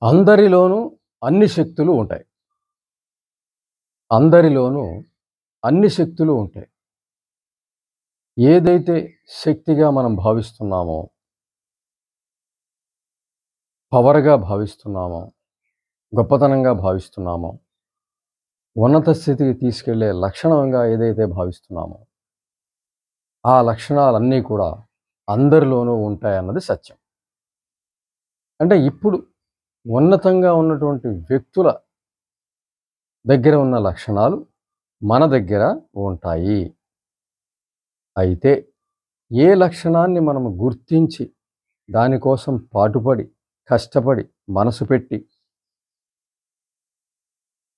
అందరిలోనూ అన్ని శక్తులు ఉంటాయి. అందరిలోనూ అన్ని శక్తులు ఉంటాయి. ఏదైతే శక్తిగా మనం భావిస్తున్నామో, పవర్‌గా భావిస్తున్నామో, గొప్పతనంగా భావిస్తున్నామో, ఉన్నత స్థితికి తీసుకెళ్ళే లక్షణంగా ఏదైతే భావిస్తున్నామో, ఆ లక్షణాలన్నీ కూడా అందరిలోనూ ఉంటాయన్నది సత్యం. అంటే ఇప్పుడు ఉన్నతంగా ఉన్నటువంటి వ్యక్తుల దగ్గర ఉన్న లక్షణాలు మన దగ్గర ఉంటాయి. అయితే ఏ లక్షణాన్ని మనము గుర్తించి దానికోసం పాటుపడి, కష్టపడి, మనసు పెట్టి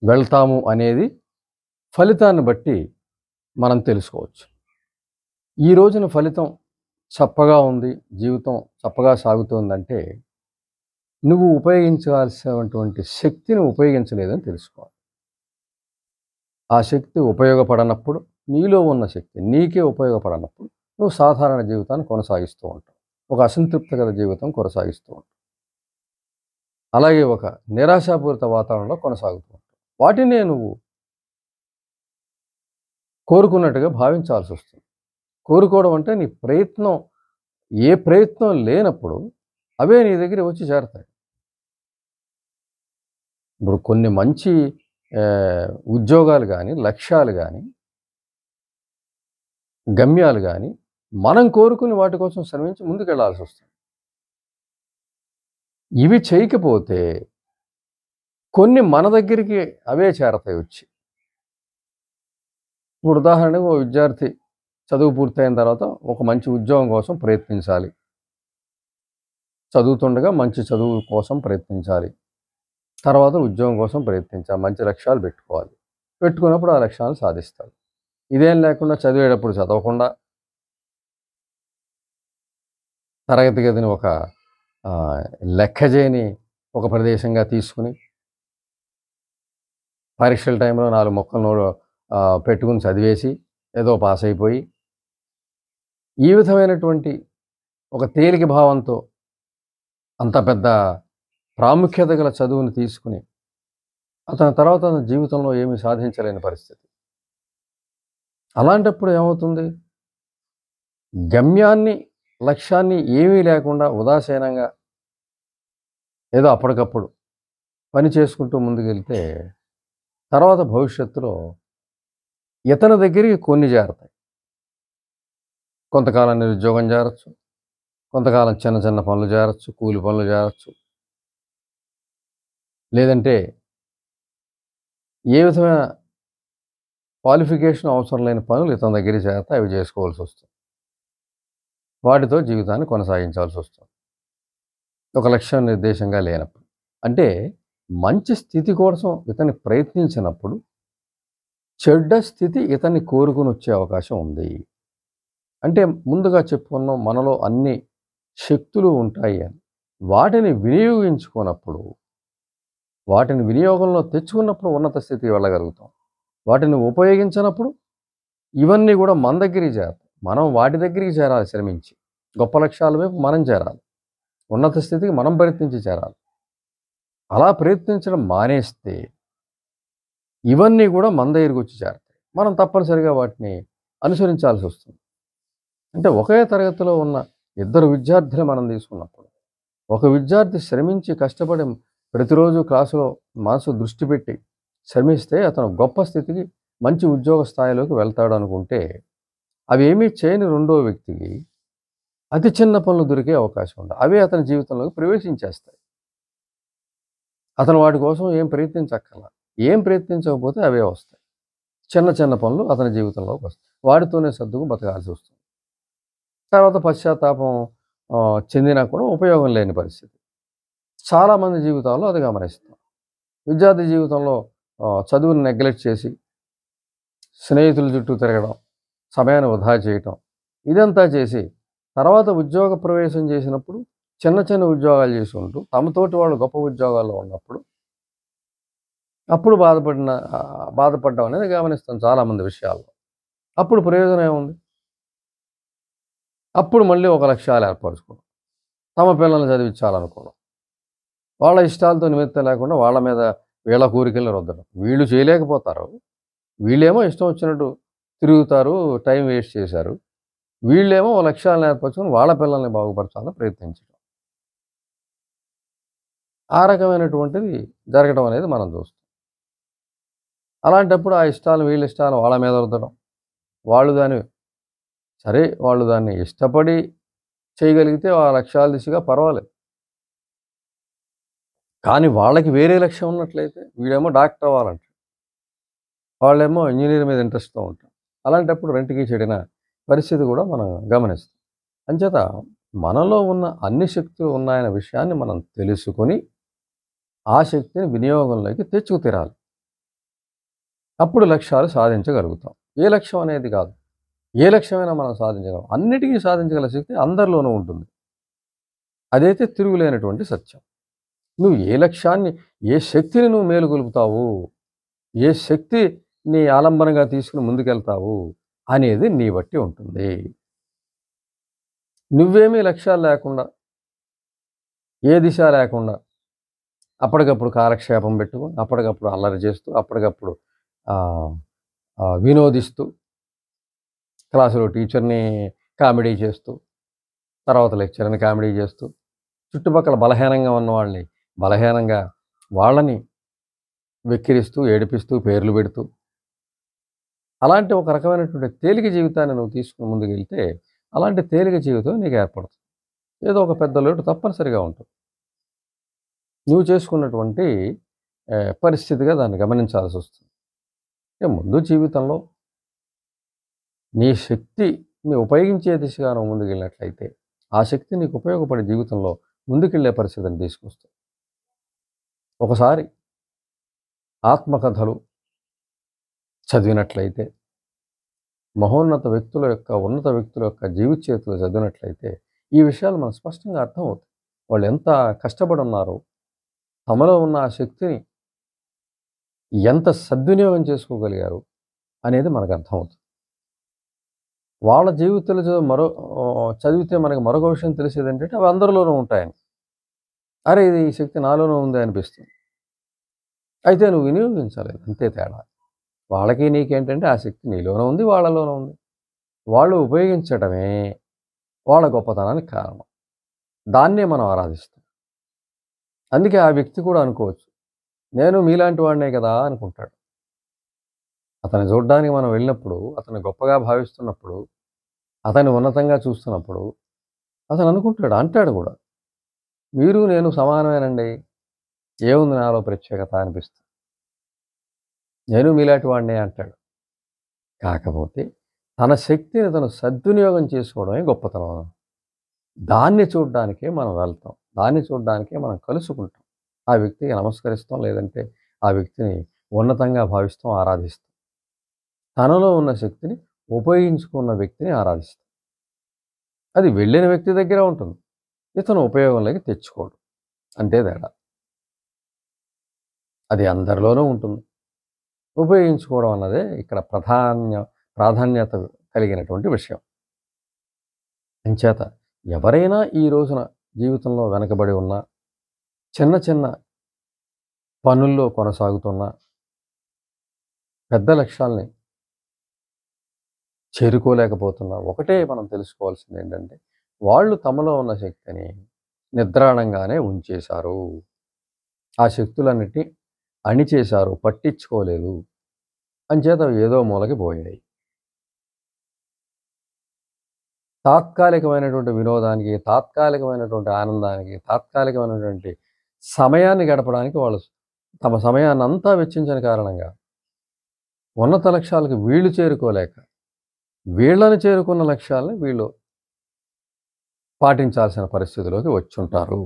వెళ్తాము అనేది ఫలితాన్ని బట్టి మనం తెలుసుకోవచ్చు. ఈ రోజున ఫలితం చప్పగా ఉంది, జీవితం చప్పగా సాగుతోందంటే, నువ్వు ఉపయోగించాల్సినటువంటి శక్తిని ఉపయోగించలేదని తెలుసుకోవాలి. ఆ శక్తి ఉపయోగపడనప్పుడు, నీలో ఉన్న శక్తి నీకే ఉపయోగపడనప్పుడు, నువ్వు సాధారణ జీవితాన్ని కొనసాగిస్తూ ఉంటావు. ఒక అసంతృప్తికర జీవితం కొనసాగిస్తూ ఉంటావు. అలాగే ఒక నిరాశాపూరిత వాతావరణంలో కొనసాగుతూ ఉంటావు. వాటినే నువ్వు కోరుకున్నట్టుగా భావించాల్సొస్తుంది. కోరుకోవడం అంటే నీ ప్రయత్నం ఏ ప్రయత్నం లేనప్పుడు అవే నీ దగ్గర వచ్చి చేరతాయి. ఇప్పుడు కొన్ని మంచి ఉద్యోగాలు గానీ, లక్ష్యాలు గానీ, గమ్యాలు గానీ, మనం కోరుకుని వాటి కోసం శ్రమించి ముందుకెళ్ళాల్సొస్తుంది. ఇవి చేయకపోతే కొన్ని మన దగ్గరికి అవే చేరతాయి వచ్చి. ఇప్పుడు ఉదాహరణకు ఓ విద్యార్థి చదువు పూర్తయిన తర్వాత ఒక మంచి ఉద్యోగం కోసం ప్రయత్నించాలి. చదువుతుండగా మంచి చదువు కోసం ప్రయత్నించాలి. తర్వాత ఉద్యోగం కోసం ప్రయత్నించాలి. మంచి లక్ష్యాలు పెట్టుకోవాలి. పెట్టుకున్నప్పుడు ఆ లక్ష్యాలు సాధిస్తాడు. ఇదేం లేకుండా చదివేటప్పుడు చదవకుండా తరగతి గదిని ఒక ఆహ్, లెక్కజేయని ఒక ప్రదేశంగా తీసుకొని పరీక్షల టైంలో 4 ముక్కలు పెట్టుకొని చదివేసి ఏదో పాస్ అయిపోయి ఈ విధమైనటువంటి ఒక తేలిక భావంతో అంత పెద్ద ప్రాముఖ్యత గల చదువుని తీసుకొని అతని తర్వాత తన జీవితంలో ఏమీ సాధించలేని పరిస్థితి. అలాంటప్పుడు ఏమవుతుంది? గమ్యాన్ని, లక్ష్యాన్ని ఏమీ లేకుండా ఉదాసీనంగా ఏదో అప్పటికప్పుడు పని చేసుకుంటూ ముందుకెళ్తే తర్వాత భవిష్యత్తులో ఇతని దగ్గరికి కొన్ని చేరతాయి. కొంతకాలం నిరుద్యోగం చేరొచ్చు. కొంతకాలం చిన్న చిన్న పనులు చేరొచ్చు. కూలి పనులు చేరొచ్చు. లేదంటే ఏ విధమైన క్వాలిఫికేషన్ అవసరం లేని పనులు ఇతని దగ్గరికి చేరతాయి. అవి చేసుకోవాల్సొస్తుంది. వాటితో జీవితాన్ని కొనసాగించాల్సొస్తుంది. ఒక లక్ష్యం నిర్దేశంగా లేనప్పుడు. అంటే మంచి స్థితి కోసం ఇతను ప్రయత్నించినప్పుడు చెడ్డ స్థితి ఇతన్ని కోరుకొనొచ్చే అవకాశం ఉంది. అంటే ముందుగా చెప్పుకున్నాం మనలో అన్ని శక్తులు ఉంటాయి అని. వాటిని వినియోగించుకోనప్పుడు, వాటిని వినియోగంలో తెచ్చుకున్నప్పుడు ఉన్నత స్థితికి వెళ్ళగలుగుతాం. వాటిని ఉపయోగించనప్పుడు ఇవన్నీ కూడా మన దగ్గరికి చేరతాయి. మనం వాటి దగ్గరికి చేరాలి శ్రమించి. గొప్ప లక్ష్యాల వైపు మనం చేరాలి. ఉన్నత స్థితికి మనం ప్రయత్నించి చేరాలి. అలా ప్రయత్నించడం మానేస్తే ఇవన్నీ కూడా మన దగ్గరికొచ్చి చేరతాయి. మనం తప్పనిసరిగా వాటిని అనుసరించాల్సొస్తుంది. అంటే ఒకే తరగతిలో ఉన్న ఇద్దరు విద్యార్థులు మనం తీసుకున్నప్పుడు, ఒక విద్యార్థి శ్రమించి కష్టపడి ప్రతిరోజు క్లాసులో మనసు దృష్టి పెట్టి శ్రమిస్తే అతను గొప్ప స్థితికి మంచి ఉద్యోగ స్థాయిలోకి వెళ్తాడనుకుంటే, అవి ఏమీ చేయని రెండో వ్యక్తికి అతి చిన్న పనులు దొరికే అవకాశం ఉంది. అవే అతని జీవితంలోకి ప్రవేశించేస్తాయి. అతను వాటి కోసం ఏం ప్రయత్నించక్కర్లా. ఏం ప్రయత్నించకపోతే అవే వస్తాయి. చిన్న చిన్న పనులు అతని జీవితంలోకి వస్తాయి. వాటితోనే సర్దుకు బతకాల్సి వస్తుంది. తర్వాత పశ్చాత్తాపం చెందినా కూడా ఉపయోగం లేని పరిస్థితి. చాలామంది జీవితాల్లో అది గమనిస్తాం. విద్యార్థి జీవితంలో చదువుని నెగ్లెక్ట్ చేసి, స్నేహితుల చుట్టూ తిరగడం, సమయాన్ని వృధా చేయటం, ఇదంతా చేసి తర్వాత ఉద్యోగ ప్రవేశం చేసినప్పుడు చిన్న చిన్న ఉద్యోగాలు చేసుకుంటూ తమతోటి వాళ్ళు గొప్ప ఉద్యోగాల్లో ఉన్నప్పుడు అప్పుడు బాధపడడం అనేది గమనిస్తాం చాలామంది విషయాల్లో. అప్పుడు ప్రయోజనం ఏముంది? అప్పుడు మళ్ళీ ఒక లక్ష్యాలు ఏర్పరచుకోవడం. తమ పిల్లల్ని చదివించాలనుకోవడం. వాళ్ళ ఇష్టాలతో నిమిత్తం లేకుండా వాళ్ళ మీద వీళ్ళ కోరికలను రుద్దడం. వీళ్ళు చేయలేకపోతారు. వీళ్ళేమో ఇష్టం వచ్చినట్టు తిరుగుతారు, టైం వేస్ట్ చేశారు. వీళ్ళేమో ఓ లక్ష్యాలను ఏర్పరచుకొని వాళ్ళ పిల్లల్ని బాగుపరచాలని ప్రయత్నించడం. ఆ రకమైనటువంటిది జరగడం అనేది మనం చూస్తాం. అలాంటప్పుడు ఆ ఇష్టాలు వీళ్ళ ఇష్టాలు వాళ్ళ మీద రుద్దడం. వాళ్ళు దాన్ని సరే వాళ్ళు దాన్ని ఇష్టపడి చేయగలిగితే ఆ లక్ష్యాల దిశగా పర్వాలేదు. కానీ వాళ్ళకి వేరే లక్ష్యం ఉన్నట్లయితే వీడేమో డాక్టర్ అవ్వాలంటాడు. వాళ్ళేమో ఇంజినీర్ మీద ఇంట్రెస్ట్‌తో ఉంటారు. అలాంటప్పుడు రెంటికి చెడిన పరిస్థితి కూడా మనం గమనిస్తాం. అంచేత మనలో ఉన్న అన్ని శక్తులు ఉన్నాయన్న విషయాన్ని మనం తెలుసుకొని, ఆ శక్తిని వినియోగంలోకి తెచ్చుకు తీరాలి. అప్పుడు లక్ష్యాలు సాధించగలుగుతాం. ఏ లక్ష్యం అనేది కాదు. ఏ లక్ష్యమైనా మనం సాధించగలం. అన్నిటికీ సాధించగల శక్తి అందరిలోనూ ఉంటుంది. అదైతే తిరుగులేనటువంటి సత్యం. నువ్వు ఏ లక్ష్యాన్ని, ఏ శక్తిని నువ్వు మేలుకొలుపుతావు, ఏ శక్తి నీ ఆలంబనగా తీసుకొని ముందుకెళ్తావు అనేది నీ బట్టి ఉంటుంది. నువ్వేమీ లక్ష్యాలు లేకుండా, ఏ దిశ లేకుండా అప్పటికప్పుడు కాలక్షేపం పెట్టుకొని, అప్పటికప్పుడు అల్లరి చేస్తూ, అప్పటికప్పుడు ఆహ్, వినోదిస్తూ, క్లాసులో టీచర్‌ని కామెడీ చేస్తూ, తర్వాత లెక్చరర్‌ని కామెడీ చేస్తూ, చుట్టుపక్కల బలహీనంగా ఉన్న వాళ్ళని బలహీనంగా వాళ్ళని వెక్కిరిస్తూ, ఏడిపిస్తూ, పేర్లు పెడుతూ, అలాంటి ఒక రకమైనటువంటి తేలిక జీవితాన్ని నువ్వు తీసుకొని ముందుకెళ్తే, అలాంటి తేలిక జీవితం నీకు ఏర్పడుతుంది. ఏదో ఒక పెద్ద లోటు తప్పనిసరిగా ఉంటుంది. నువ్వు చేసుకున్నటువంటి పరిస్థితిగా దాన్ని గమనించాల్సొస్తుంది. ముందు జీవితంలో నీ శక్తిని ఉపయోగించే దిశగా నువ్వు ముందుకెళ్ళినట్లయితే, ఆ శక్తి నీకు ఉపయోగపడే జీవితంలో ముందుకెళ్ళే పరిస్థితిని తీసుకొస్తుంది. ఒకసారి ఆత్మకథలు చదివినట్లయితే, మహోన్నత వ్యక్తుల యొక్క, ఉన్నత వ్యక్తుల యొక్క జీవిత చరిత్రలు చదివినట్లయితే, ఈ విషయాలు మనకు స్పష్టంగా అర్థమవుతాయి. వాళ్ళు ఎంత కష్టపడి ఉన్నారో, తమలో ఉన్న ఆ శక్తిని ఎంత సద్వినియోగం చేసుకోగలిగారు అనేది మనకు అర్థమవుతుంది. వాళ్ళ జీవితాలు చదివితే మనకు మరొక విషయం తెలిసేదేంటంటే, అవి అందరిలోనూ ఉంటాయని. అరే! ఇది ఈ శక్తి నాలోనూ ఉంది అనిపిస్తుంది. అయితే నువ్వు వినియోగించాలి. అంతే తేడా. వాళ్ళకి నీకేంటంటే ఆ శక్తి నీలోనూ ఉంది, వాళ్ళలోనూ ఉంది. వాళ్ళు ఉపయోగించడమే వాళ్ళ గొప్పతనానికి కారణం. దాన్నే మనం ఆరాధిస్తాం. అందుకే ఆ వ్యక్తి కూడా అనుకోవచ్చు, నేను మీలాంటి వాడినే కదా అనుకుంటాడు. అతన్ని చూడ్డానికి మనం వెళ్ళినప్పుడు, అతన్ని గొప్పగా భావిస్తున్నప్పుడు, అతన్ని ఉన్నతంగా చూస్తున్నప్పుడు, అతను అనుకుంటాడు, అంటాడు కూడా, మీరు నేను సమానమేనండి. ఏముంది నాలో ప్రత్యేకత అనిపిస్తుంది. నేను మీలాంటి వాడినే అంటాడు. కాకపోతే తన శక్తిని తను సద్వినియోగం చేసుకోవడమే గొప్పతనం. దాన్ని చూడ్డానికే మనం వెళ్తాం. దాన్ని చూడ్డానికే మనం కలుసుకుంటాం. ఆ వ్యక్తికి నమస్కరిస్తాం. లేదంటే ఆ వ్యక్తిని ఉన్నతంగా భావిస్తాం, ఆరాధిస్తాం. తనలో ఉన్న శక్తిని ఉపయోగించుకున్న వ్యక్తిని ఆరాధిస్తాం. అది వెళ్ళిన వ్యక్తి దగ్గర ఉంటుంది. ఇతను ఉపయోగంలోకి తెచ్చుకోడు. అంతే తేడా. అది అందరిలోనూ ఉంటుంది. ఉపయోగించుకోవడం అన్నదే ఇక్కడ ప్రాధాన్యత కలిగినటువంటి విషయం. అంచేత ఎవరైనా ఈ రోజున జీవితంలో వెనకబడి ఉన్నా, చిన్న చిన్న పనుల్లో కొనసాగుతున్న, పెద్ద లక్ష్యాల్ని చేరుకోలేకపోతున్నా, ఒకటే మనం తెలుసుకోవాల్సిందేంటంటే, వాళ్ళు తమలో ఉన్న శక్తిని నిద్రాణంగానే ఉంచేశారు. ఆ శక్తులన్నిటిని అణిచేశారు, పట్టించుకోలేదు. అంచేత అవి ఏదో మూలకి పోయాయి. తాత్కాలికమైనటువంటి వినోదానికి, తాత్కాలికమైనటువంటి ఆనందానికి, తాత్కాలికమైనటువంటి సమయాన్ని గడపడానికి వాళ్ళు తమ సమయాన్నంతా వెచ్చించిన కారణంగా, ఉన్నత లక్ష్యాలకు వీళ్ళు చేరుకోలేక, వీళ్ళని చేరుకున్న లక్ష్యాలని వీళ్ళు పాటించాల్సిన పరిస్థితిలోకి వచ్చుంటారు.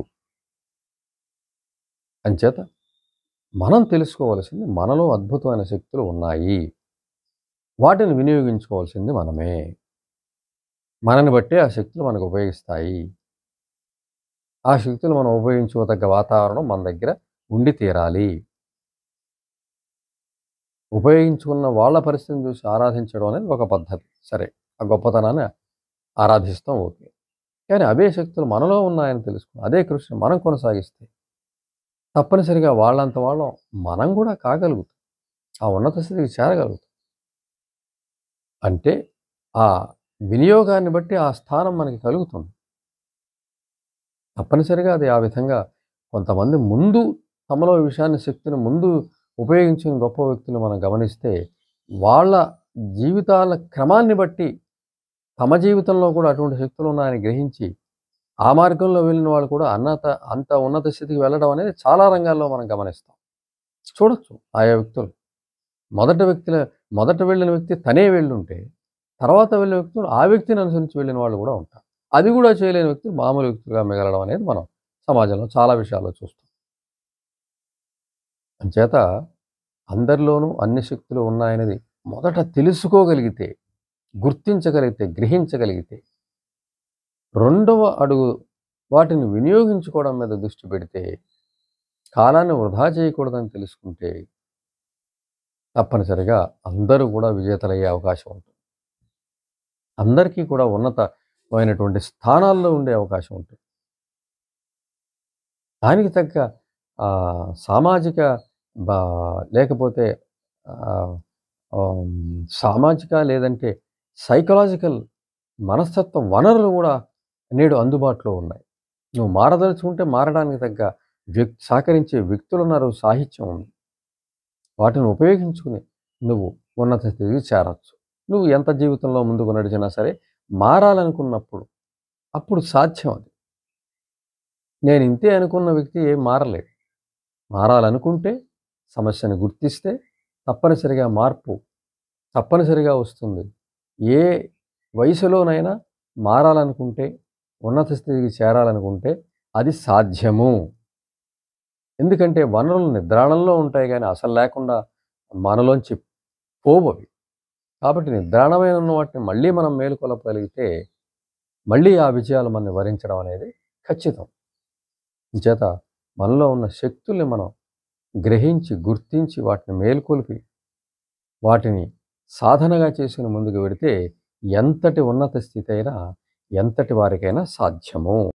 అంచేత మనం తెలుసుకోవాల్సింది, మనలో అద్భుతమైన శక్తులు ఉన్నాయి. వాటిని వినియోగించుకోవాల్సింది మనమే. మనని బట్టే ఆ శక్తులు మనకు ఉపయోగిస్తాయి. ఆ శక్తులు మనం ఉపయోగించుకోదగ్గ వాతావరణం మన దగ్గర ఉండి తీరాలి. ఉపయోగించుకున్న వాళ్ళ పరిస్థితిని చూసి ఆరాధించడం అనేది ఒక పద్ధతి. సరే, ఆ గొప్పతనాన్ని ఆరాధిస్తాం, ఓకే. కానీ అవే శక్తులు మనలో ఉన్నాయని తెలుసుకుని, అదే కృషిని మనం కొనసాగిస్తే, తప్పనిసరిగా వాళ్ళంత వాళ్ళం మనం కూడా కాగలుగుతాం. ఆ ఉన్నత స్థితికి చేరగలుగుతాం. అంటే ఆ వినియోగాన్ని బట్టి ఆ స్థానం మనకి కలుగుతుంది. తప్పనిసరిగా అది ఆ విధంగా కొంతమంది ముందు తమలో ఈ విషయాన్ని శక్తిని ముందు ఉపయోగించిన గొప్ప వ్యక్తులు మనం గమనిస్తే, వాళ్ళ జీవితాల క్రమాన్ని బట్టి తమ జీవితంలో కూడా అటువంటి శక్తులున్నాయని గ్రహించి, ఆ మార్గంలో వెళ్ళిన వాళ్ళు కూడా అంత ఉన్నత స్థితికి వెళ్ళడం అనేది చాలా రంగాల్లో మనం గమనిస్తాం. చూడొచ్చు ఆయా వ్యక్తులు. వ్యక్తుల మొదట వెళ్ళిన వ్యక్తి తనే వెళ్ళుంటే, తర్వాత వెళ్ళిన వ్యక్తులు ఆ వ్యక్తిని అనుసరించి వెళ్ళిన వాళ్ళు కూడా ఉంటారు. అది కూడా చేయలేని వ్యక్తులు మామూలు వ్యక్తులుగా మిగలడం అనేది మనం సమాజంలో చాలా విషయాల్లో చూస్తాం. అంచేత అందరిలోనూ అన్ని శక్తులు ఉన్నాయనేది మొదట తెలుసుకోగలిగితే, గుర్తించగలిగితే, గ్రహించగలిగితే, రెండవ అడుగు వాటిని వినియోగించుకోవడం మీద దృష్టి పెడితే, కాలాన్ని వృధా చేయకూడదని తెలుసుకుంటే, తప్పనిసరిగా అందరూ కూడా విజేతలయ్యే అవకాశం ఉంటుంది. అందరికీ కూడా ఉన్నతమైనటువంటి స్థానాల్లో ఉండే అవకాశం ఉంటుంది. దానికి తగ్గ సామాజిక బా లేకపోతే ఆహ్, ఆహ్, సామాజిక లేదంటే సైకలాజికల్ మనస్తత్వ వనరులు గూడా నేడు అందుబాటులో ఉన్నాయి. నువ్వు మారదలుచుకుంటే మారడానికి తగ్గ సహకరించే వ్యక్తులున్నారు, సాహిత్యం ఉంది. వాటిని ఉపయోగించుకుని నువ్వు ఉన్నత స్థితికి చేరొచ్చు. నువ్వు ఎంత జీవితంలో ముందుకు నడిచినా సరే మారాలనుకున్నప్పుడు అప్పుడు సాధ్యం అది. నేను ఇంతే అనుకున్న వ్యక్తి ఏం మారలేడు. మారాలనుకుంటే, సమస్యను గుర్తిస్తే తప్పనిసరిగా మార్పు తప్పనిసరిగా వస్తుంది. ఏ వయసులోనైనా మారాలనుకుంటే, ఉన్నత స్థితికి చేరాలనుకుంటే అది సాధ్యము. ఎందుకంటే వనరులు నిద్రాణంలో ఉంటాయి గానీ అసలు లేకుండా మనలోంచి పోవవి. కాబట్టి నిద్రాణమైన ఉన్న వాటిని మళ్ళీ మనం మేలుకొలపగలిగితే, మళ్ళీ ఆ విజయాలు మనల్ని వరించడం అనేది ఖచ్చితం. ఇంచేత మనలో ఉన్న శక్తుల్ని మనం గ్రహించి, గుర్తించి వాటిని మేల్కొలిపి, వాటిని సాధనగా చేసుకొని ముందుకు వెడితే ఎంతటి ఉన్నత స్థితి అయినా, ఎంతటి వారికైనా సాధ్యము.